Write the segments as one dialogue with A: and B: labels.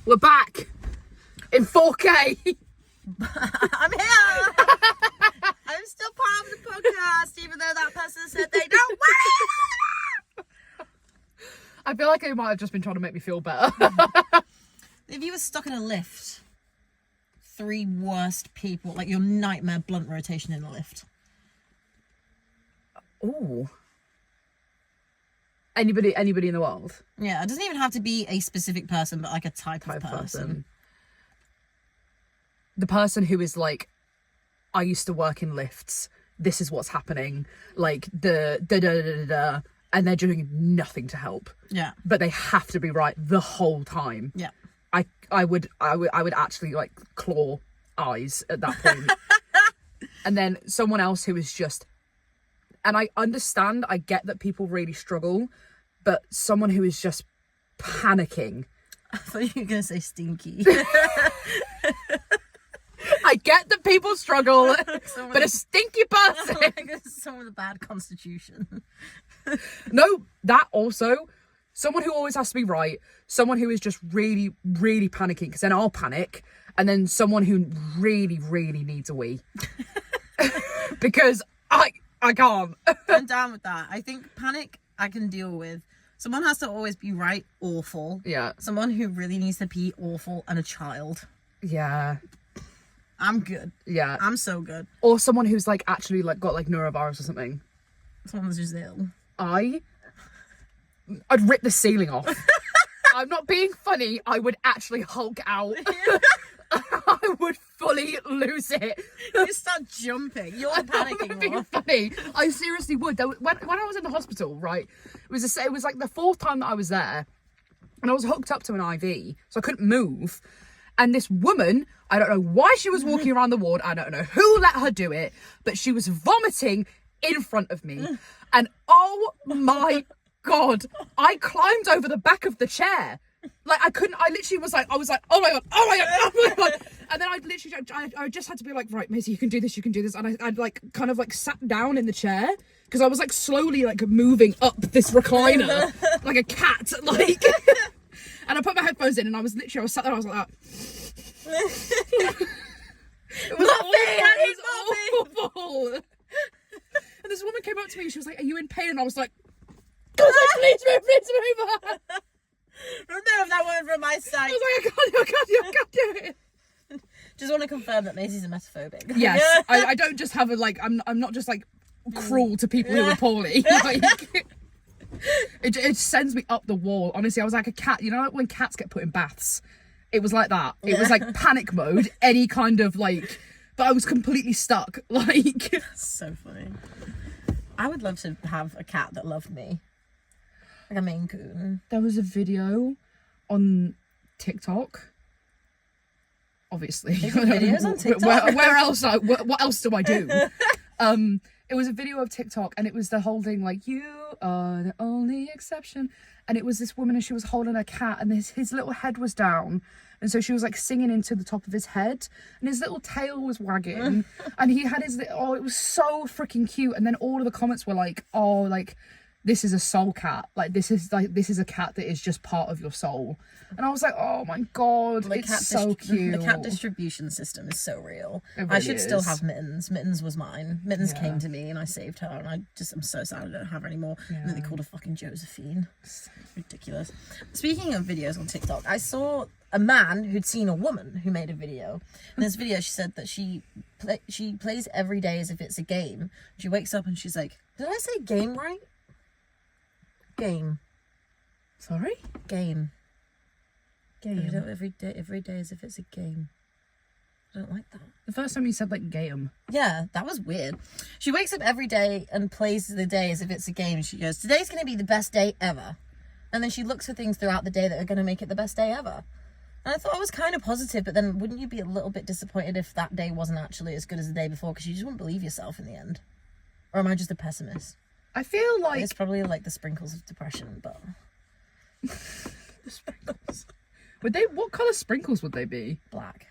A: We're back in 4K.
B: I'm here. I'm still part of the podcast, even though that person said they don't want it.
A: I feel like they might have just been trying to make me feel better.
B: If you were stuck in a lift, 3 worst people, like your nightmare blunt rotation in a lift.
A: Ooh. Anybody in the world?
B: Yeah, it doesn't even have to be a specific person, but like a type of person.
A: The person who is like, I used to work in lifts. This is what's happening. Like and they're doing nothing to help.
B: Yeah.
A: But they have to be right the whole time.
B: Yeah.
A: I would actually like claw eyes at that point. And then someone else who is just, and I understand, I get that people really struggle, but someone who is just panicking.
B: I thought you were going to say stinky.
A: I get that people struggle, but a stinky person.
B: Someone with a bad constitution.
A: No, that also, someone who always has to be right, someone who is just really, really panicking, because then I'll panic, and then someone who really, really needs a wee. Because I can't.
B: I'm down with that. I think panic I can deal with. Someone has to always be right, awful.
A: Yeah.
B: Someone who really needs to pee, awful, and a child.
A: Yeah.
B: I'm good.
A: Yeah.
B: I'm so good.
A: Or someone who's like actually like got like neurovirus or something.
B: Someone who's ill.
A: I'd rip the ceiling off. I'm not being funny. I would actually Hulk out. I would fully lose it.
B: You start jumping. You're panicking.
A: I'm being funny. I seriously would. When I was in the hospital, right, it was like the 4th time that I was there, and I was hooked up to an IV, so I couldn't move. And this woman, I don't know why she was walking around the ward. I don't know who let her do it, but she was vomiting in front of me. And oh my God, I climbed over the back of the chair. Like I literally was like, oh my God. And then I just had to be like, right, Maisie, you can do this. And I'd like kind of like sat down in the chair because I was like slowly like moving up this recliner like a cat, like. And I put my headphones in and I was sat there, I was like that. It was awful. And this woman came up to me and she was like, are you in pain? And I was like, please move.
B: Remove that word from my sight.
A: I was like, I can't do it.
B: Just want to confirm that Maisie's emetophobic.
A: Yes, I don't just have I'm not just like cruel to people who are poorly. Like, it sends me up the wall. Honestly, I was like a cat. You know, like when cats get put in baths. It was like that. It was like panic mode. Any kind of like, but I was completely stuck. Like,
B: so funny. I would love to have a cat that loved me. Like a Maine Coon.
A: There was a video on TikTok. Obviously,
B: videos on TikTok.
A: Where else? What else do I do? It was a video of TikTok, and it was the whole thing like, "You are the only exception." And it was this woman, and she was holding a cat, and his little head was down, and so she was like singing into the top of his head, and his little tail was wagging, and he had it was so freaking cute. And then all of the comments were like, "Oh, like." This is a soul cat. Like this is a cat that is just part of your soul. And I was like, oh my God, it's so cute.
B: The cat distribution system is so real.
A: Really
B: I should still have Mittens. Mittens was mine. Mittens came to me and I saved her, and I'm so sad I don't have her anymore. Yeah. And then they called her fucking Josephine. It's ridiculous. Speaking of videos on TikTok, I saw a man who'd seen a woman who made a video. In this video, she said that she plays every day as if it's a game. She wakes up and she's like, did I say game right? Game.
A: Sorry?
B: Game. Every day as if it's a game. I don't like that.
A: The first time you said like game.
B: Yeah, that was weird. She wakes up every day and plays the day as if it's a game. She goes, today's going to be the best day ever. And then she looks for things throughout the day that are going to make it the best day ever. And I thought it was kind of positive, but then wouldn't you be a little bit disappointed if that day wasn't actually as good as the day before, because you just wouldn't believe yourself in the end? Or am I just a pessimist?
A: I feel like
B: it's probably like the sprinkles of depression, but
A: the sprinkles. What colour sprinkles would they be?
B: Black.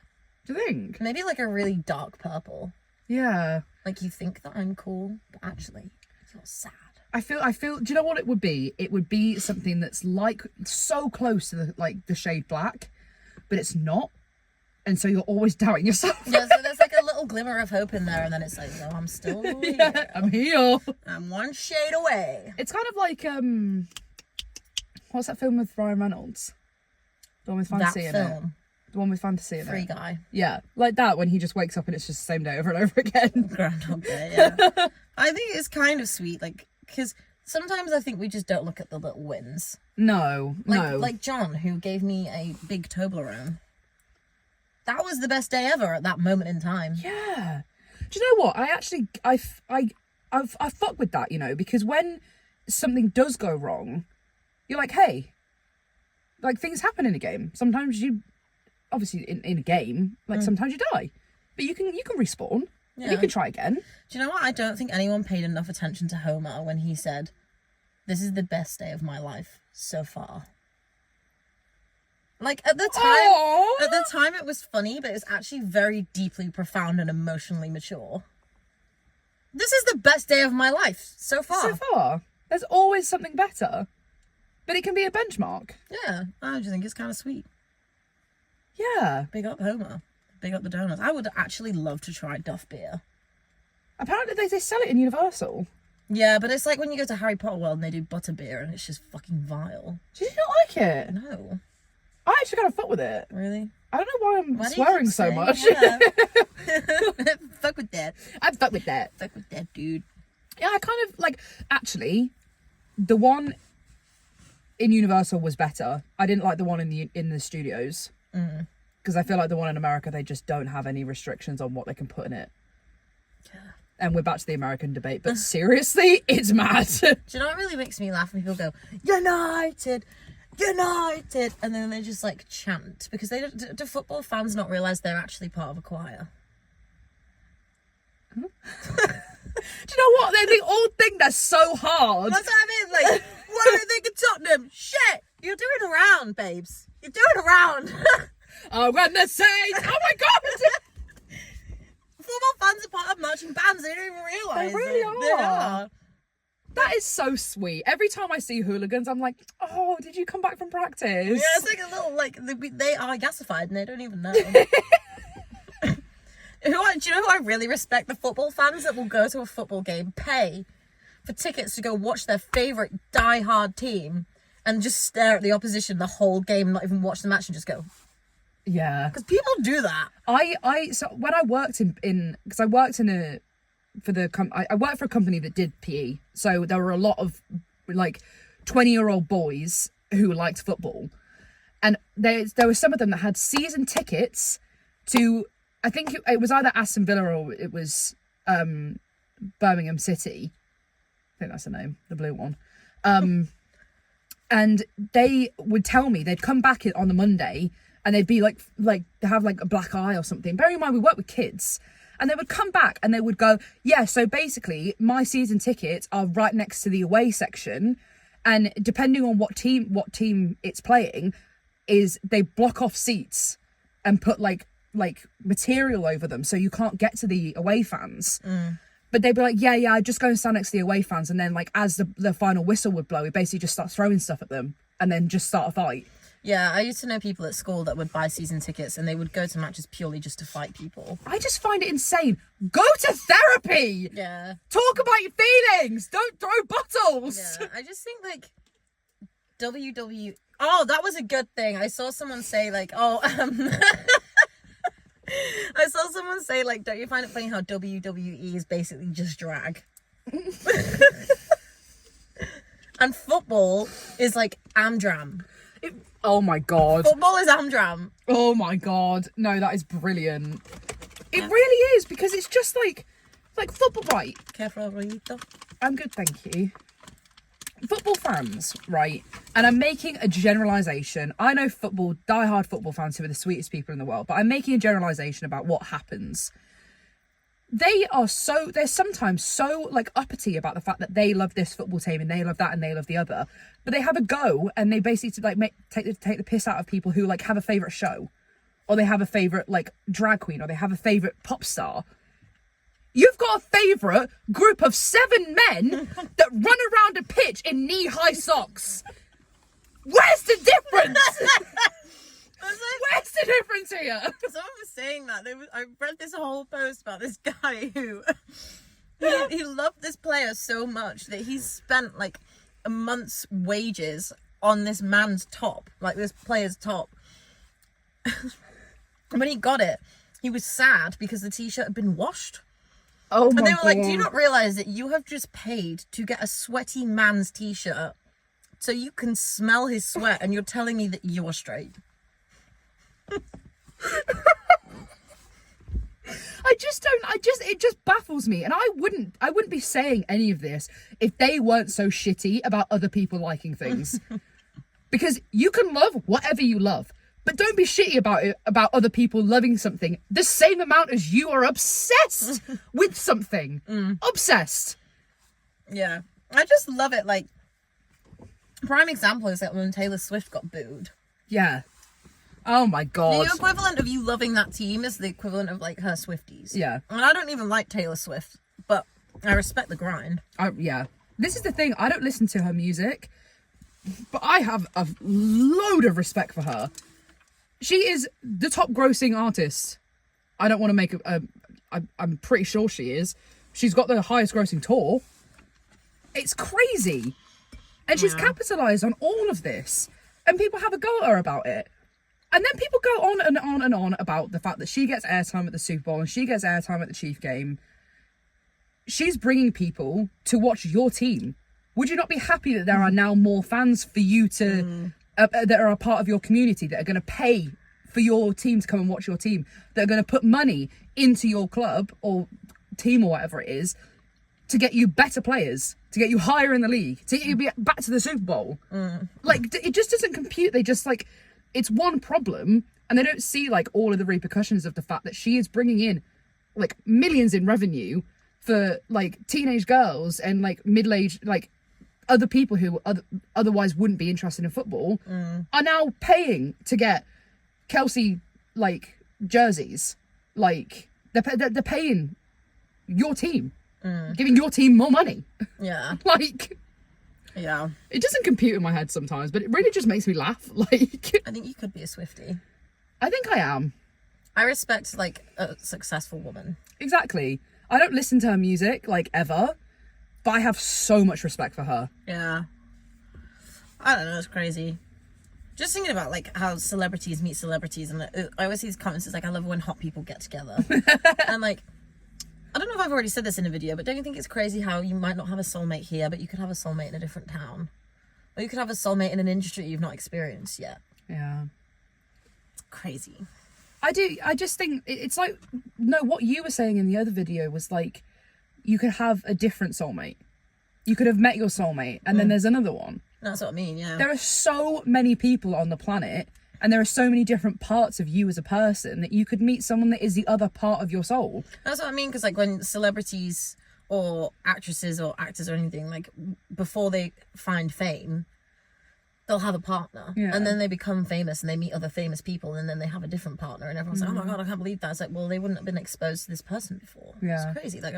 A: Do you think?
B: Maybe like a really dark purple.
A: Yeah.
B: Like you think that I'm cool, but actually you're sad.
A: I feel do you know what it would be? It would be something that's like so close to the shade black, but it's not. And so you're always doubting yourself.
B: Yeah, so there's like a little glimmer of hope in there, and then it's like, no, I'm still here.
A: I'm here.
B: I'm one shade away.
A: It's kind of like, what's that film with Ryan Reynolds? The one with fantasy in it. The one with fantasy in it.
B: Free Guy.
A: Yeah, like that, when he just wakes up and it's just the same day over and over again.
B: Groundhog Day, yeah. I think it's kind of sweet, like, because sometimes I think we just don't look at the little wins.
A: No.
B: Like John, who gave me a big Toblerone. That was the best day ever at that moment in time.
A: Yeah. Do you know what? I fuck with that, you know, because when something does go wrong, you're like, hey, like, things happen in a game. Sometimes you, obviously in a game, like sometimes you die, but you can respawn. Yeah. And you can try again.
B: Do you know what? I don't think anyone paid enough attention to Homer when he said, "This is the best day of my life so far." Like, at the time it was funny, but it's actually very deeply profound and emotionally mature. This is the best day of my life so far.
A: So far. There's always something better. But it can be a benchmark.
B: Yeah, I just think it's kind of sweet.
A: Yeah.
B: Big up Homer. Big up the donuts. I would actually love to try Duff beer.
A: Apparently they sell it in Universal.
B: Yeah, but it's like when you go to Harry Potter World and they do butter beer and it's just fucking vile.
A: Did you not like it?
B: No.
A: I actually kind of fuck with it.
B: Really?
A: I don't know why I'm swearing so much.
B: Yeah. Fuck with that.
A: I fuck with that.
B: Fuck with that, dude.
A: Yeah, I kind of, like, actually, the one in Universal was better. I didn't like the one in the studios. Because I feel like the one in America, they just don't have any restrictions on what they can put in it.
B: Yeah.
A: And we're back to the American debate, but seriously, it's mad.
B: Do you know what really makes me laugh when people go, United, United, and then they just like chant, because they don't, do football fans not realise they're actually part of a choir?
A: Do you know what? They all think they're so hard.
B: That's what I mean. Like, what do they think of Tottenham? Shit, you're doing a round, babes. You're doing a round.
A: Oh, when the Saints! Oh my god!
B: Football fans are part of marching bands. They don't even realise.
A: They really are.
B: They are.
A: That is so sweet. Every time I see hooligans, I'm like, oh, did you come back from practice?
B: Yeah, it's like a little, like, they are gasified and they don't even know. Do you know who I really respect? The football fans that will go to a football game, pay for tickets to go watch their favourite die-hard team and just stare at the opposition the whole game, not even watch the match and just go.
A: Yeah.
B: Because people do that.
A: So when I worked because I worked I worked for a company that did PE. So there were a lot of like 20-year-old boys who liked football. And there were some of them that had season tickets to, I think it was either Aston Villa or it was Birmingham City. I think that's the name, the blue one. And they would tell me they'd come back on the Monday and they'd be like have like a black eye or something. Bearing in mind we work with kids. And they would come back and they would go, yeah, so basically my season tickets are right next to the away section. And depending on what team it's playing, is they block off seats and put like material over them so you can't get to the away fans. But they'd be like, yeah, I just go and stand next to the away fans, and then like as the final whistle would blow, we basically just start throwing stuff at them and then just start a fight.
B: Yeah, I used to know people at school that would buy season tickets and they would go to matches purely just to fight people.
A: I just find it insane. Go to therapy!
B: Yeah.
A: Talk about your feelings! Don't throw bottles!
B: Yeah, I just think like WWE... Oh, that was a good thing. I saw someone say like, I saw someone say, like, don't you find it funny how WWE is basically just drag? And football is like Amdram.
A: Oh my god.
B: Football is Amdram.
A: Oh my god. No, that is brilliant. It really is, because it's just like football, right?
B: Careful, Rito.
A: I'm good, thank you. Football fans, right? And I'm making a generalisation. I know diehard football fans who are the sweetest people in the world, but I'm making a generalisation about what happens. They're sometimes so like uppity about the fact that they love this football team and they love that and they love the other, but they have a go and they basically like take the piss out of people who like have a favourite show, or they have a favourite like drag queen, or they have a favourite pop star. You've got a favourite group of 7 men that run around a pitch in knee-high socks. Where's the difference? Where's the the difference here?
B: Someone was saying that. I read this whole post about this guy who he loved this player so much that he spent like a month's wages on this man's top, like this player's top. And when he got it, he was sad because the t-shirt had been washed.
A: Oh my
B: And they were like,
A: God.
B: do you not realise that you have just paid to get a sweaty man's t-shirt so you can smell his sweat, and you're telling me that you're straight?
A: It just baffles me. And I wouldn't be saying any of this if they weren't so shitty about other people liking things. Because you can love whatever you love, but don't be shitty about it, about other people loving something the same amount as you are obsessed with something. Obsessed.
B: Yeah. I just love it. Like, prime example is that when Taylor Swift got booed.
A: Yeah. Oh my God.
B: The equivalent of you loving that team is the equivalent of like her Swifties.
A: Yeah.
B: And I don't even like Taylor Swift, but I respect the grind.
A: Yeah. This is the thing. I don't listen to her music, but I have a load of respect for her. She is the top grossing artist. I don't want to make I'm pretty sure she is. She's got the highest grossing tour. It's crazy. And she's capitalised on all of this. And people have a go at her about it. And then people go on and on and on about the fact that she gets airtime at the Super Bowl and she gets airtime at the Chief game. She's bringing people to watch your team. Would you not be happy that there are now more fans for you to that are a part of your community, that are going to pay for your team to come and watch your team, that are going to put money into your club or team or whatever it is to get you better players, to get you higher in the league, to get you back to the Super Bowl? Like, it just doesn't compute. They just like, it's one problem, and they don't see like all of the repercussions of the fact that she is bringing in like millions in revenue for like teenage girls and like middle-aged, like other people who otherwise wouldn't be interested in football are now paying to get Kelsey like jerseys. Like they're paying your team, giving your team more money.
B: Yeah.
A: Like,
B: yeah.
A: it doesn't compute in my head sometimes, but it really just makes me laugh. Like,
B: I think you could be a Swiftie.
A: I think I am.
B: I respect like a successful woman.
A: Exactly. I don't listen to her music like ever, but I have so much respect for her.
B: Yeah. I don't know, it's crazy. Just thinking about like how celebrities meet celebrities, and I always see these comments, it's like, I love when hot people get together. And like, I don't know if I've already said this in a video, but don't you think it's crazy how you might not have a soulmate here, but you could have a soulmate in a different town? Or you could have a soulmate in an industry you've not experienced yet.
A: Yeah.
B: Crazy.
A: I do. I just think it's like, no, what you were saying in the other video was like, you could have a different soulmate. You could have met your soulmate, and then there's another one.
B: That's what I mean, yeah.
A: There are so many people on the planet, and there are so many different parts of you as a person, that you could meet someone that is the other part of your soul.
B: That's what I mean, because like when celebrities or actresses or actors or anything, like before they find fame, they'll have a partner, and then they become famous and they meet other famous people, and then they have a different partner, and everyone's like, oh my God, I can't believe that. It's like, well, they wouldn't have been exposed to this person before.
A: Yeah.
B: It's crazy. Like,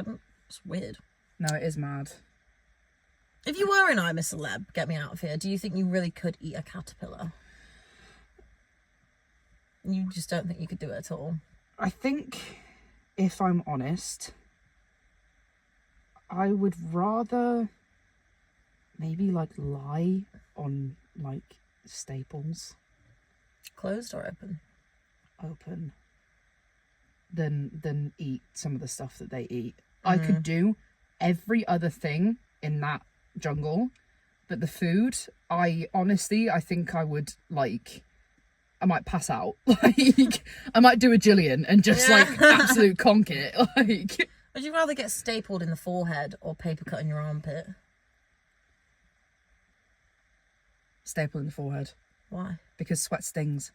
B: it's weird.
A: No, it is mad.
B: If you were an I'm a Celeb, get me out of here, do you think you really could eat a caterpillar? You just don't think you could do it at all?
A: I think, if I'm honest, I would rather maybe like lie on like staples,
B: Closed or open?
A: open, than eat some of the stuff that they eat. I could do every other thing in that jungle, but the food, I think I would like, I might pass out. Like, I might do a Jillian and just like absolute conk it. Like,
B: Would you rather get stapled in the forehead or paper cut in your armpit?
A: staple in the forehead,
B: Why?
A: because sweat stings.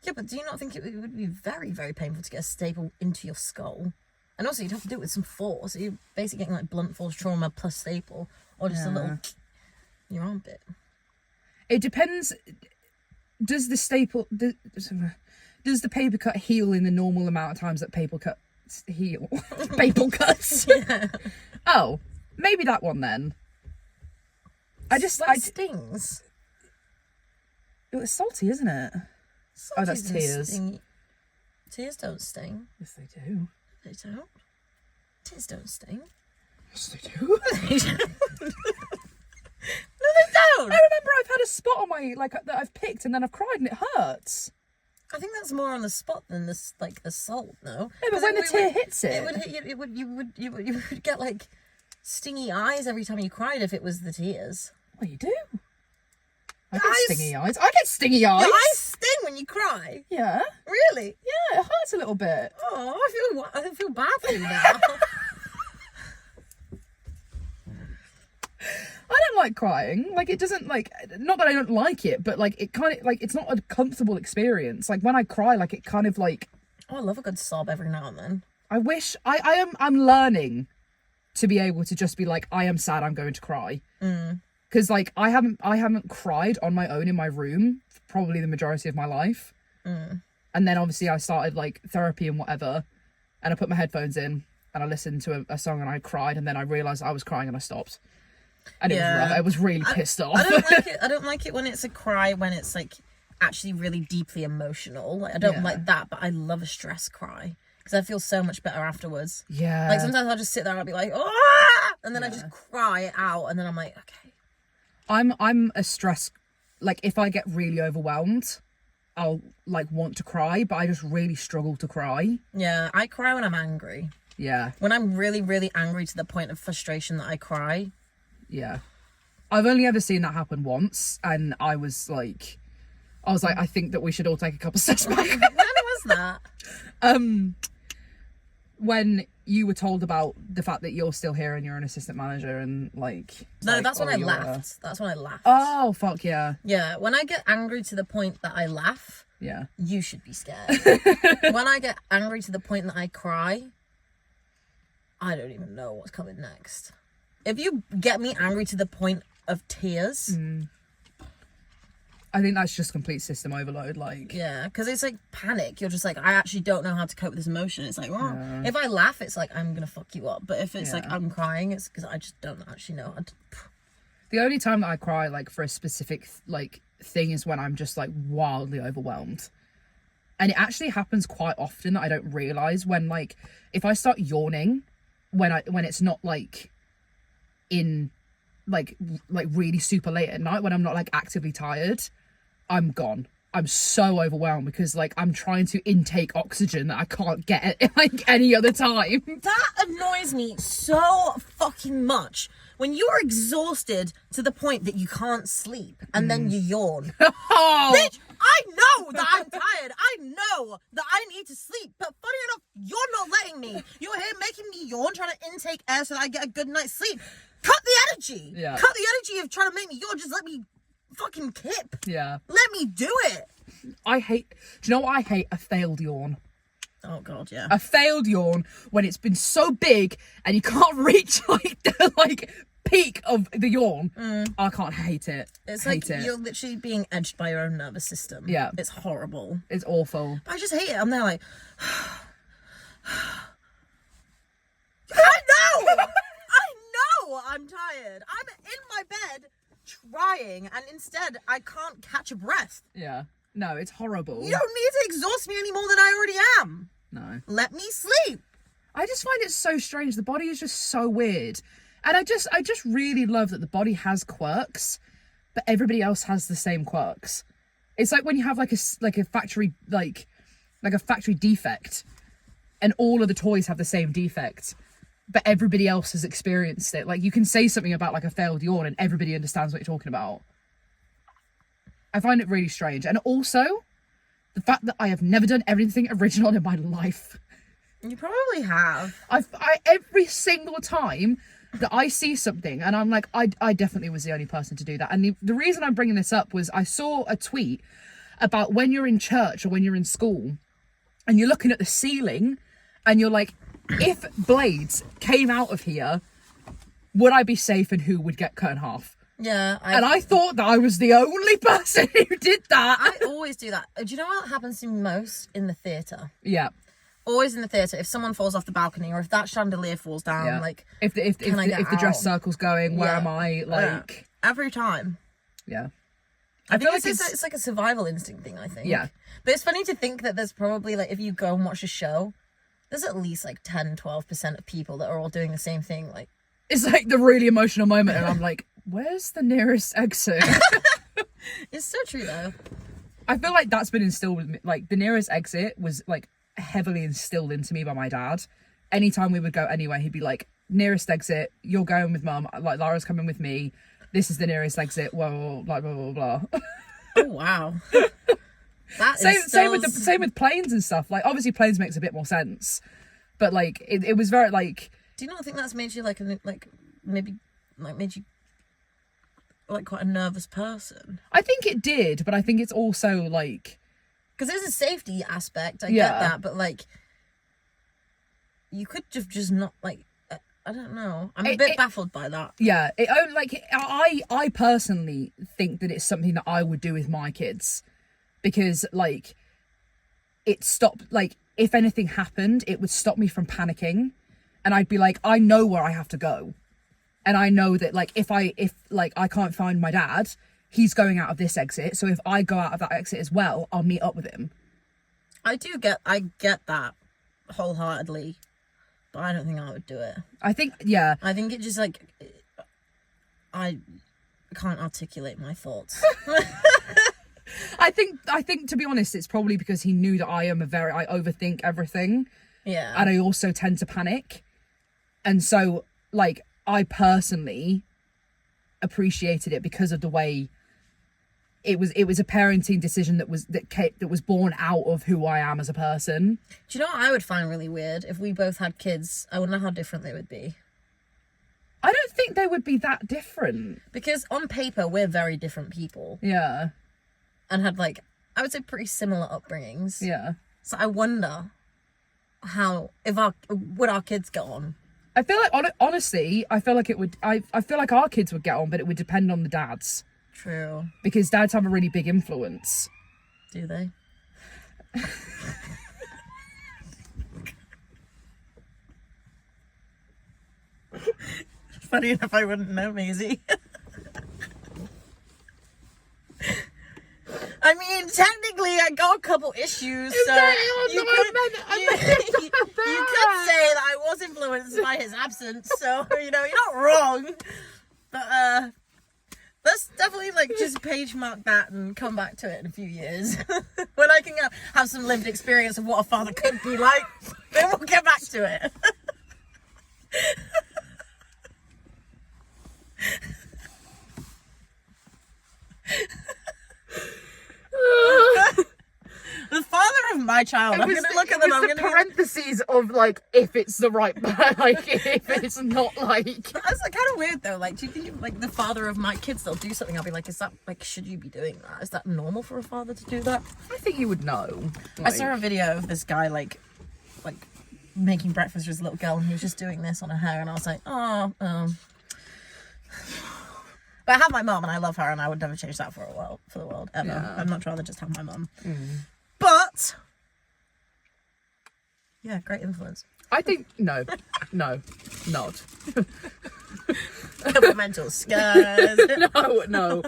B: Yeah, but do you not think it would be very, very painful to get a staple into your skull? And also, you'd have to do it with some force. So you're basically getting like blunt force trauma plus staple, or just a little in your armpit.
A: It depends. Does the staple, does the paper cut heal in the normal amount of times that paper cuts heal? Paper cuts.
B: Yeah.
A: Oh, maybe that one then.
B: Sweat stings.
A: It was salty, isn't it? Oh, that's
B: Salties and
A: tears.
B: sting. Tears don't sting.
A: Yes, they do.
B: They don't. Tears don't sting.
A: Yes, they do.
B: They don't. No, they don't.
A: I remember I've had a spot on my, like, that I've picked and then I've cried and it hurts.
B: I think that's more on the spot than this, like, assault, no?
A: Yeah, but when the tear hits it.
B: It would hit you, you would get, like, stingy eyes every time you cried if it was the tears.
A: Well, you do. I get stingy eyes. I get stingy eyes.
B: Your eyes sting when you cry.
A: Yeah.
B: Really?
A: Yeah, it hurts a little bit.
B: Oh, I feel bad for you now.
A: I don't like crying. Like, it doesn't, like, not that I don't like it, but, like, it kind of, like, it's not a comfortable experience. Like, when I cry, like, it kind of, like...
B: Oh, I love a good sob every now and then.
A: I wish... I'm learning to be able to just be like, I am sad, I'm going to cry. Because, like, I haven't cried on my own in my room for probably the majority of my life. And then, obviously, I started, like, therapy and whatever, and I put my headphones in, and I listened to a song, and I cried, and then I realised I was crying, and I stopped. And it was rough. I was really pissed off.
B: I don't like it. I don't like it when it's a cry when it's like actually really deeply emotional. Like, I don't like that, but I love a stress cry because I feel so much better afterwards.
A: Yeah.
B: Like sometimes I'll just sit there and I'll be like, oh, and then I just cry it out, and then I'm like, okay.
A: I'm a stress. Like, if I get really overwhelmed, I'll like want to cry, but I just really struggle to cry.
B: Yeah, I cry when I'm angry.
A: Yeah.
B: When I'm really, really angry to the point of frustration that I cry.
A: Yeah. I've only ever seen that happen once, and I was like, I think that we should all take a couple steps back.
B: When was that?
A: When you were told about the fact that you're still here and you're an assistant manager and like...
B: No,
A: like,
B: that's when I
A: you're
B: laughed. That's when I laughed.
A: Oh, fuck yeah.
B: Yeah, when I get angry to the point that I laugh,
A: Yeah.
B: you should be scared. When I get angry to the point that I cry, I don't even know what's coming next. If you get me angry to the point of tears...
A: I think that's just complete system overload, like...
B: Yeah, because it's like panic. You're just like, I actually don't know how to cope with this emotion. It's like, oh. If I laugh, it's like, I'm going to fuck you up. But if it's like, I'm crying, it's because I just don't actually know how to...
A: The only time that I cry, like, for a specific, like, thing is when I'm just, like, wildly overwhelmed. And it actually happens quite often that I don't realise when, like, if I start yawning, when it's not, like... in like really super late at night when I'm not like actively tired, I'm gone. I'm so overwhelmed because like I'm trying to intake oxygen that I can't get at like any other time.
B: That annoys me so fucking much. When you're exhausted to the point that you can't sleep and then you yawn.
A: Oh.
B: Bitch, I know that I'm tired. I know that I need to sleep. But funny enough, you're not letting me. You're here making me yawn, trying to intake air so that I get a good night's sleep. Cut the energy.
A: Yeah.
B: Cut the energy of trying to make me yawn. Just let me fucking kip.
A: Yeah.
B: Let me do it.
A: Do you know what I hate? A failed yawn.
B: Oh god, yeah.
A: A failed yawn when it's been so big and you can't reach like the like peak of the yawn. I can't hate it.
B: It's
A: hate
B: like
A: it.
B: you're literally being edged by your own nervous system.
A: Yeah.
B: It's horrible.
A: It's awful.
B: I just hate it. I'm there like I know! I'm tired. I'm in my bed trying, and instead I can't catch a breath.
A: Yeah. No, it's horrible.
B: You don't need to exhaust me any more than I already am.
A: No.
B: Let me sleep.
A: I just find it so strange. The body is just so weird. And I just really love that the body has quirks, but everybody else has the same quirks. It's like when you have like a factory like a factory defect and all of the toys have the same defect, but everybody else has experienced it. Like, you can say something about like a failed yawn and everybody understands what you're talking about. I find it really strange. And also the fact that I have never done anything original in my life.
B: You probably have.
A: I every single time that I see something and I'm like, I definitely was the only person to do that. And the reason I'm bringing this up was I saw a tweet about when you're in church or when you're in school and you're looking at the ceiling and you're like, if blades came out of here, would I be safe and who would get cut in half?
B: Yeah.
A: I thought that I was the only person who did that.
B: I always do that. Do you know what happens to me most? In the theatre.
A: Yeah.
B: Always in the theatre. If someone falls off the balcony or if that chandelier falls down,
A: Yeah.
B: like...
A: If the dress circle's going, where
B: Yeah.
A: am I? Like...
B: Every time.
A: Yeah.
B: I feel like it's like a survival instinct thing, I think.
A: Yeah.
B: But it's funny to think that there's probably, like, if you go and watch a show, there's at least, like, 10-12% of people that are all doing the same thing. Like,
A: it's like the really emotional moment, and I'm like, where's the nearest exit?
B: it's so true, though.
A: I feel like that's been instilled with me. Like, the nearest exit was, like, heavily instilled into me by my dad. Anytime we would go anywhere, he'd be like, nearest exit, you're going with mum, like, Lara's coming with me, this is the nearest exit, blah, blah, blah, blah, blah.
B: Oh, wow.
A: Same with planes and stuff. Like, obviously planes makes a bit more sense, but like it was very like.
B: Do you not think that's made you made you like quite a nervous person?
A: I think it did, but I think it's also like,
B: because there's a safety aspect. I get that, but like, you could just not like. I don't know. I'm a bit baffled by that.
A: Yeah, I personally think that it's something that I would do with my kids, because like, it stopped, like, if anything happened, it would stop me from panicking, and I'd be like, I know where I have to go, and I know that like if I can't find my dad, he's going out of this exit, so if I go out of that exit as well, I'll meet up with him. I
B: get that wholeheartedly. But I don't think I would do it.
A: I think it just like, I can't articulate my thoughts. I think to be honest, it's probably because he knew that I overthink everything.
B: Yeah.
A: And I also tend to panic. And so like, I personally appreciated it because of the way it was a parenting decision that was born out of who I am as a person.
B: Do you know what I would find really weird? If we both had kids, I wonder how different they would be.
A: I don't think they would be that different.
B: Because on paper, we're very different people.
A: Yeah.
B: And had, like, I would say pretty similar upbringings.
A: Yeah.
B: So I wonder would our kids get on?
A: I feel like, honestly, I feel like it would, I feel like our kids would get on, but it would depend on the dads.
B: True.
A: Because dads have a really big influence.
B: Do they? Funny enough, I wouldn't know, Maisie. I mean, technically, I got a couple issues, so you could say that I was influenced by his absence, so, you know, you're not wrong. But, let's definitely, like, just page mark that and come back to it in a few years. When I can have some lived experience of what a father could be like, then we'll get back to it. The father of my child. I'm going to look at them. I'm going to
A: parentheses of like, if it's the right, like, if it's not like.
B: That's like kind of weird though. Like, do you think like the father of my kids, they'll do something? I'll be like, is that like, should you be doing that? Is that normal for a father to do that?
A: I think you would know.
B: Like, I saw a video of this guy like making breakfast for his little girl, and he was just doing this on her hair, and I was like, oh. But I have my mum, and I love her, and I would never change that for the world ever.
A: Yeah.
B: I'd much rather just have my mum. But yeah, great influence.
A: I think no, not.
B: Couple mental scares.
A: No.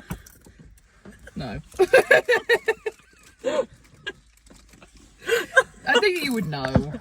A: I think you would know.